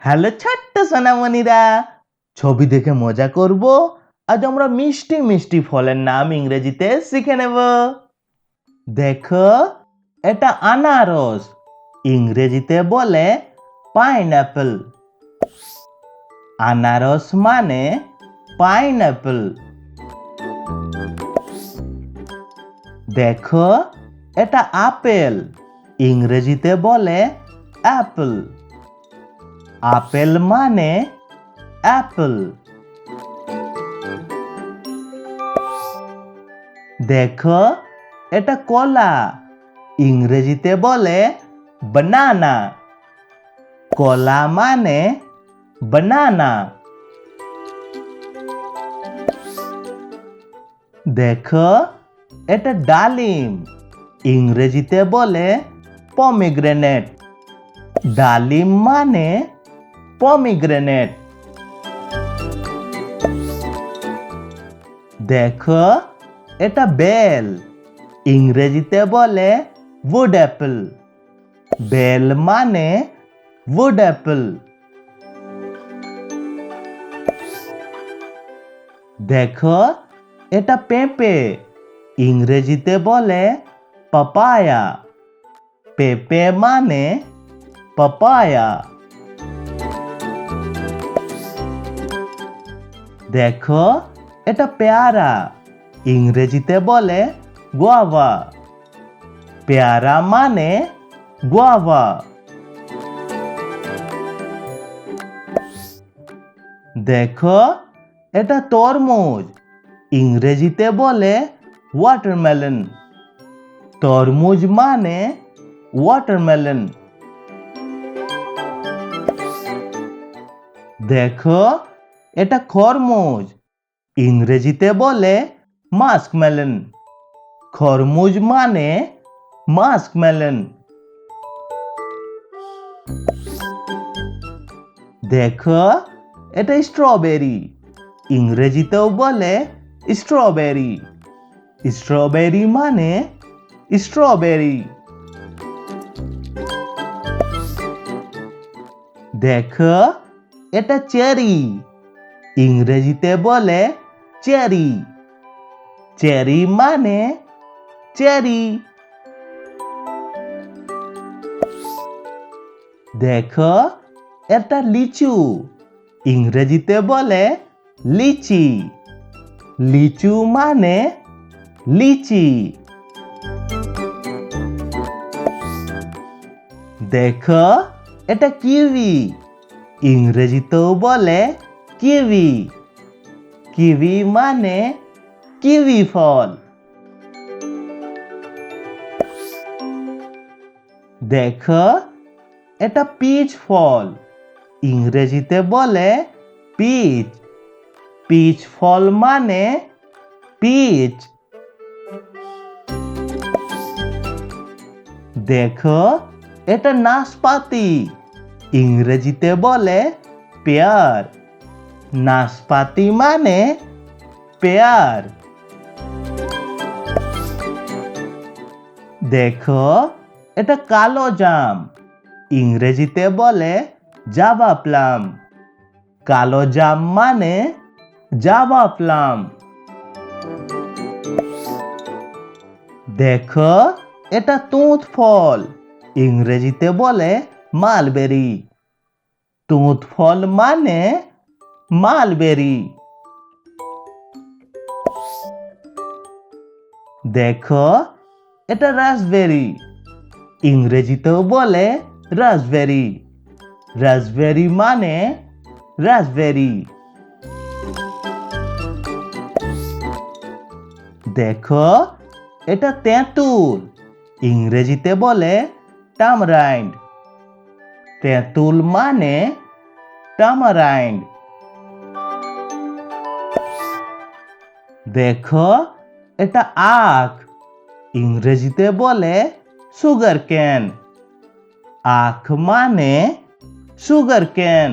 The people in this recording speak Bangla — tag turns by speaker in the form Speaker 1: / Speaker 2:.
Speaker 1: হ্যালো ছোট্ট সোনামণিরা, ছবি দেখে মজা করব। আজ আমরা মিষ্টি মিষ্টি ফলের নাম ইংরেজিতে শিখে নেব। দেখো, এটা আনারস, ইংরেজিতে বলে পাইনঅ্যাপল। আনারস মানে পাইনঅ্যাপল। দেখো, এটা আপেল, ইংরেজিতে বলে অ্যাপল। আপেল মানে অ্যাপল। দেখো, এটা কলা, ইংরেজিতে বলে বানানা। কলা মানে বানানা। দেখো, এটা ডালিম, ইংরেজিতে বলে পমিগ্রেনেট। ডালিম মানে পমিগ্রেনেট। দেখো, এটা বেল, ইংরেজিতে বলে উড অ্যাপল। বেল মানে উড অ্যাপল। দেখো, এটা পেঁপে, ইংরেজিতে বলে পাপায়া। পেঁপে মানে পাপায়া। দেখো, এটা পেয়ারা, ইংরেজিতে বলে গুয়াভা। পেয়ারা মানে গুয়াভা। দেখো, এটা তরমুজ, ইংরেজিতে বলে ওয়াটারমেলন। তরমুজ মানে ওয়াটারমেলন। দেখো, এটা খরমুজ, ইংরেজিতে বলে মাস্কমেলন। খরমুজ মানে মাস্কমেলন। দেখো, এটা স্ট্রবেরি, ইংরেজিতেও বলে স্ট্রবেরি। স্ট্রবেরি মানে স্ট্রবেরি। দেখো, এটা চেরি, ইংরেজিতে বলে চেরি। চেরি মানে চেরি। দেখো, এটা লিচু, ইংরেজিতে বলে লিচি। লিচু মানে লিচি। দেখো, এটা কিউই, ইংরেজিতেও বলে কিউই। কিউই মানে কিউই ফল। দেখো, এটা পিচ ফল, ইংরেজিতে বলে পিচ। পিচ ফল মানে পিচ। দেখো, এটা নাশপাতি, ইংরেজিতে বলে পেয়ার। নাশপাতি মানে পেয়ার। দেখো, এটা কালো জাম, ইংরেজিতে বলে জাভা প্লাম। কালো জাম মানে জাভা প্লাম। দেখো, এটা তুঁত ফল, ইংরেজিতে বলে মালবেরি। তুঁত ফল মানে মালবেরি। দেখো, এটা রাসবেরি, ইংরেজিতেও বলে রাসবেরি। রাসবেরি মানে রাসবেরি। দেখো, এটা তেঁতুল, ইংরেজিতে বলে টামরাইন্ড। তেঁতুল মানে টামারাইন্ড। দেখো, এটা আখ, ইংরেজিতে বলে সুগার ক্যান। আখ মানে সুগার ক্যান।